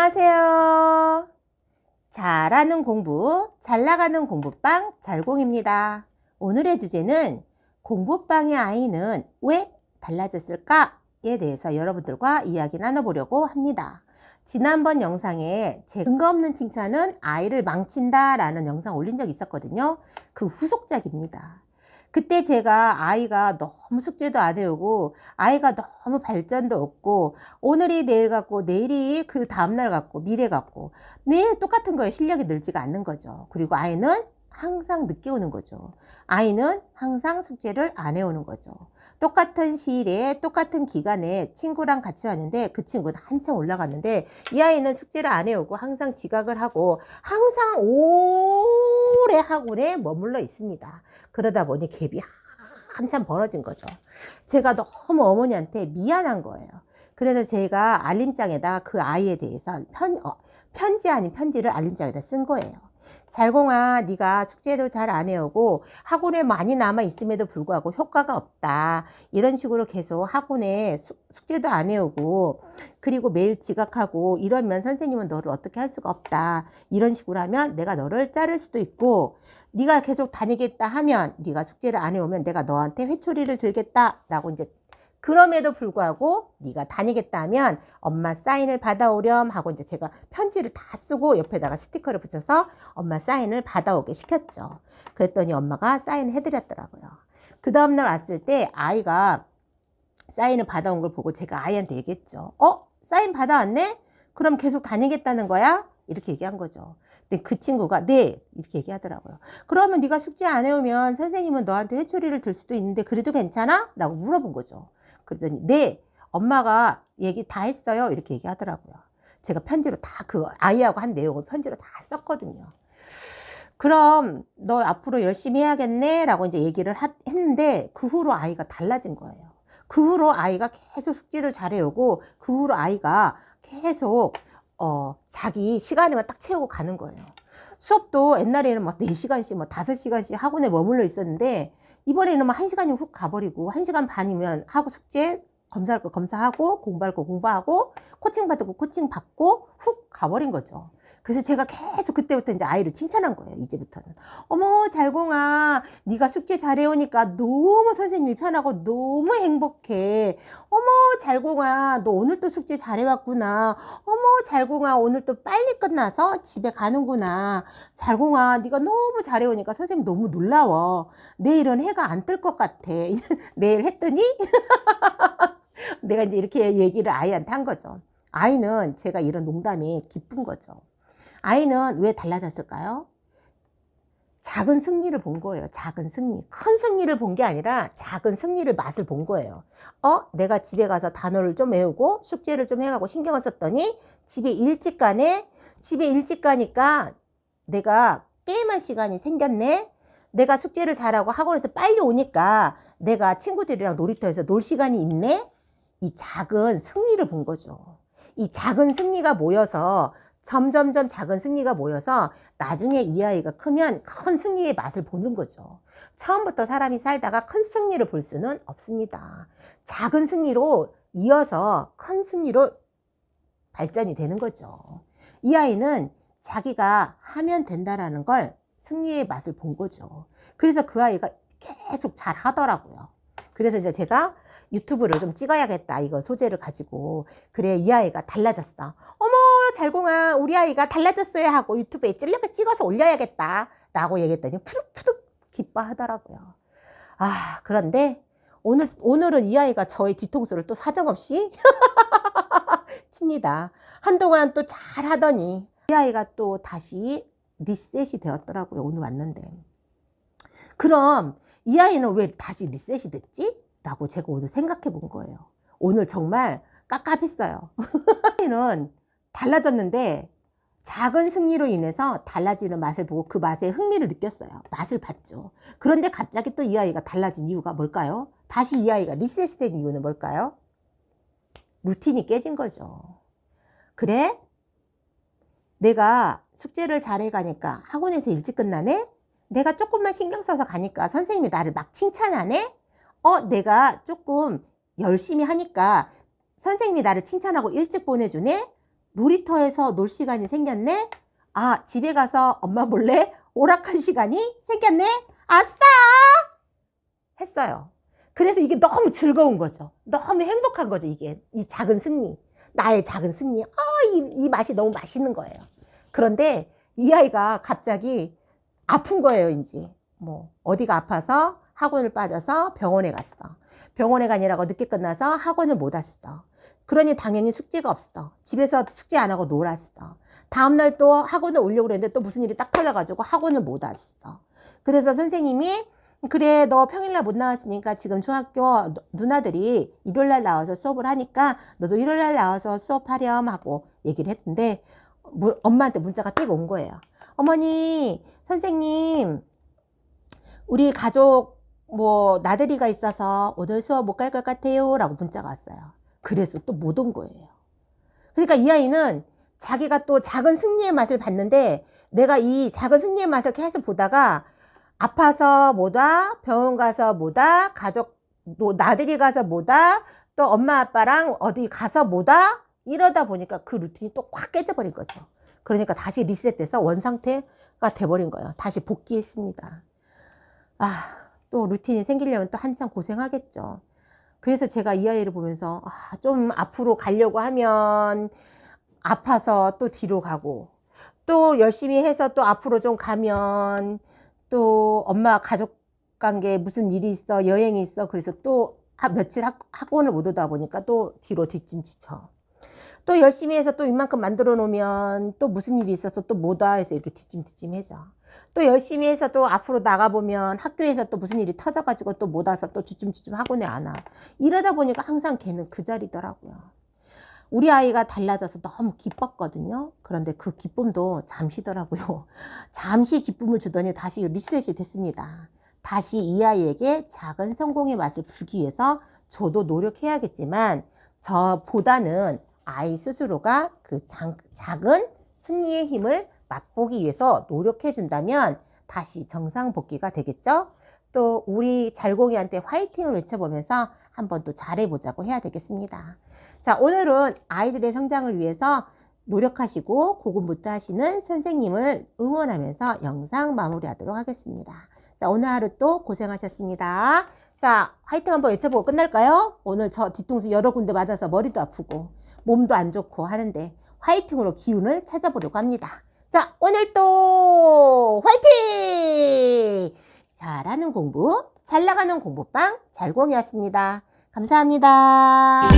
안녕하세요. 잘하는 공부, 잘 나가는 공부방 잘공입니다. 오늘의 주제는 공부방의 아이는 왜 달라졌을까에 대해서 여러분들과 이야기 나눠보려고 합니다. 지난번 영상에 제 근거 없는 칭찬은 아이를 망친다 라는 영상 올린 적이 있었거든요. 그 후속작입니다. 그때 제가 아이가 너무 숙제도 안 해오고 아이가 너무 발전도 없고 오늘이 내일 같고 내일이 그 다음날 같고 미래 같고 내일 똑같은 거에 실력이 늘지가 않는 거죠. 그리고 아이는 항상 늦게 오는 거죠. 아이는 항상 숙제를 안 해오는 거죠. 똑같은 시일에 똑같은 기간에 친구랑 같이 왔는데 그 친구는 한참 올라갔는데 이 아이는 숙제를 안 해오고 항상 지각을 하고 항상 오래 학원에 머물러 있습니다. 그러다 보니 갭이 한참 벌어진 거죠. 제가 너무 어머니한테 미안한 거예요. 그래서 제가 알림장에다 그 아이에 대해서 편지 아닌 편지를 알림장에다 쓴 거예요. 잘공아, 네가 숙제도 잘 안 해오고 학원에 많이 남아 있음에도 불구하고 효과가 없다. 이런 식으로 계속 학원에 숙제도 안 해오고 그리고 매일 지각하고 이러면 선생님은 너를 어떻게 할 수가 없다. 이런 식으로 하면 내가 너를 자를 수도 있고 네가 계속 다니겠다 하면 네가 숙제를 안 해오면 내가 너한테 회초리를 들겠다 라고 이제 그럼에도 불구하고 네가 다니겠다 하면 엄마 사인을 받아오렴 하고 이제 제가 편지를 다 쓰고 옆에다가 스티커를 붙여서 엄마 사인을 받아오게 시켰죠. 그랬더니 엄마가 사인을 해드렸더라고요. 그 다음날 왔을 때 아이가 사인을 받아온 걸 보고 제가 아이한테 얘기했죠. 사인 받아왔네? 그럼 계속 다니겠다는 거야? 이렇게 얘기한 거죠. 근데 그 친구가 네 이렇게 얘기하더라고요. 그러면 네가 숙제 안 해오면 선생님은 너한테 회초리를 들 수도 있는데 그래도 괜찮아? 라고 물어본 거죠. 그랬더니 네 엄마가 얘기 다 했어요 이렇게 얘기하더라고요. 제가 편지로 다 그 아이하고 한 내용을 편지로 다 썼거든요. 그럼 너 앞으로 열심히 해야겠네 라고 이제 얘기를 했는데 그 후로 아이가 달라진 거예요. 그 후로 아이가 계속 숙제도 잘해오고 그 후로 아이가 계속 자기 시간에만 딱 채우고 가는 거예요. 수업도 옛날에는 막 4시간씩 뭐 5시간씩 학원에 머물러 있었는데 이번에는 뭐 1시간이 훅 가버리고 1시간 반이면 하고 숙제 검사할 거 검사하고 공부할 거 공부하고 코칭 받을 거 코칭 받고 훅 가버린 거죠. 그래서 제가 계속 그때부터 이제 아이를 칭찬한 거예요. 이제부터는. 어머 잘공아 네가 숙제 잘해오니까 너무 선생님이 편하고 너무 행복해. 어머 잘공아 너 오늘 또 숙제 잘해왔구나. 어머 잘공아 오늘 또 빨리 끝나서 집에 가는구나. 잘공아 네가 너무 잘해오니까 선생님 너무 놀라워. 내일은 해가 안 뜰 것 같아. 내일 했더니 내가 이제 이렇게 얘기를 아이한테 한 거죠. 아이는 제가 이런 농담이 기쁜 거죠. 아이는 왜 달라졌을까요? 작은 승리를 본 거예요. 작은 승리. 큰 승리를 본 게 아니라 작은 승리를 맛을 본 거예요. 내가 집에 가서 단어를 좀 외우고 숙제를 좀 해가고 신경을 썼더니 집에 일찍 가네. 집에 일찍 가니까 내가 게임할 시간이 생겼네. 내가 숙제를 잘하고 학원에서 빨리 오니까 내가 친구들이랑 놀이터에서 놀 시간이 있네. 이 작은 승리를 본 거죠. 이 작은 승리가 모여서 점점점 작은 승리가 모여서 나중에 이 아이가 크면 큰 승리의 맛을 보는 거죠. 처음부터 사람이 살다가 큰 승리를 볼 수는 없습니다. 작은 승리로 이어서 큰 승리로 발전이 되는 거죠. 이 아이는 자기가 하면 된다라는 걸 승리의 맛을 본 거죠. 그래서 그 아이가 계속 잘 하더라고요. 그래서 이제 제가 유튜브를 좀 찍어야겠다 이거 소재를 가지고 그래 이 아이가 달라졌어. 어머 잘공아 우리 아이가 달라졌어요 하고 유튜브에 찍어서 올려야겠다 라고 얘기했더니 푸득푸득 기뻐하더라고요. 그런데 오늘은 이 아이가 저의 뒤통수를 또 사정없이 칩니다. 한동안 또 잘하더니 이 아이가 또 다시 리셋이 되었더라고요. 오늘 왔는데 그럼 이 아이는 왜 다시 리셋이 됐지? 라고 제가 오늘 생각해 본 거예요. 오늘 정말 깝깝했어요. 아이는 달라졌는데 작은 승리로 인해서 달라지는 맛을 보고 그 맛에 흥미를 느꼈어요. 맛을 봤죠. 그런데 갑자기 또 이 아이가 달라진 이유가 뭘까요? 다시 이 아이가 리셋이 된 이유는 뭘까요? 루틴이 깨진 거죠. 그래? 내가 숙제를 잘해 가니까 학원에서 일찍 끝나네? 내가 조금만 신경 써서 가니까 선생님이 나를 막 칭찬하네? 내가 조금 열심히 하니까 선생님이 나를 칭찬하고 일찍 보내주네? 놀이터에서 놀 시간이 생겼네? 아, 집에 가서 엄마 몰래 오락할 시간이 생겼네? 아싸! 했어요. 그래서 이게 너무 즐거운 거죠. 너무 행복한 거죠, 이게. 이 작은 승리. 나의 작은 승리. 이 맛이 너무 맛있는 거예요. 그런데 이 아이가 갑자기 아픈 거예요, 이제. 뭐, 어디가 아파서 학원을 빠져서 병원에 갔어. 병원에 가느라고 늦게 끝나서 학원을 못 왔어. 그러니 당연히 숙제가 없어. 집에서 숙제 안 하고 놀았어. 다음날 또 학원을 오려고 그랬는데 또 무슨 일이 딱 터져가지고 학원을 못 왔어. 그래서 선생님이 그래, 너 평일날 못 나왔으니까 지금 중학교 누나들이 일요일날 나와서 수업을 하니까 너도 일요일날 나와서 수업하렴 하고 얘기를 했는데 엄마한테 문자가 딱 온 거예요. 어머니, 선생님, 우리 가족 뭐 나들이가 있어서 오늘 수업 못 갈 것 같아요 라고 문자가 왔어요. 그래서 또 못 온 거예요. 그러니까 이 아이는 자기가 또 작은 승리의 맛을 봤는데 내가 이 작은 승리의 맛을 계속 보다가 아파서 뭐다, 병원 가서 뭐다, 가족 나들이 가서 뭐다, 또 엄마 아빠랑 어디 가서 뭐다, 이러다 보니까 그 루틴이 또 확 깨져버린 거죠. 그러니까 다시 리셋돼서 원상태가 돼버린 거예요. 다시 복귀했습니다. 또 루틴이 생기려면 또 한참 고생하겠죠. 그래서 제가 이 아이를 보면서 좀 앞으로 가려고 하면 아파서 또 뒤로 가고 또 열심히 해서 또 앞으로 좀 가면 또 엄마 가족 관계에 무슨 일이 있어, 여행이 있어. 그래서 또 며칠 학원을 못 오다 보니까 또 뒤로 뒷짐지쳐. 또 열심히 해서 또 이만큼 만들어 놓으면 또 무슨 일이 있어서 또 못 와 해서 이렇게 뒷짐해져. 또 열심히 해서 또 앞으로 나가보면 학교에서 또 무슨 일이 터져가지고 또 못 와서 또 주춤주춤 학원에 안 와. 이러다 보니까 항상 걔는 그 자리더라고요. 우리 아이가 달라져서 너무 기뻤거든요. 그런데 그 기쁨도 잠시더라고요. 잠시 기쁨을 주더니 다시 리셋이 됐습니다. 다시 이 아이에게 작은 성공의 맛을 주기 위해서 저도 노력해야겠지만 저보다는 아이 스스로가 그 작은 승리의 힘을 맛보기 위해서 노력해 준다면 다시 정상 복귀가 되겠죠. 또 우리 잘공이한테 화이팅을 외쳐보면서 한번 또 잘해보자고 해야 되겠습니다. 자, 오늘은 아이들의 성장을 위해서 노력하시고 고군분투하시는 선생님을 응원하면서 영상 마무리하도록 하겠습니다. 자, 오늘 하루 또 고생하셨습니다. 자, 화이팅 한번 외쳐보고 끝날까요? 오늘 저 뒤통수 여러 군데 맞아서 머리도 아프고 몸도 안 좋고 하는데 화이팅으로 기운을 찾아보려고 합니다. 자, 오늘도 화이팅! 잘하는 공부, 잘 나가는 공부방 잘공이었습니다. 감사합니다.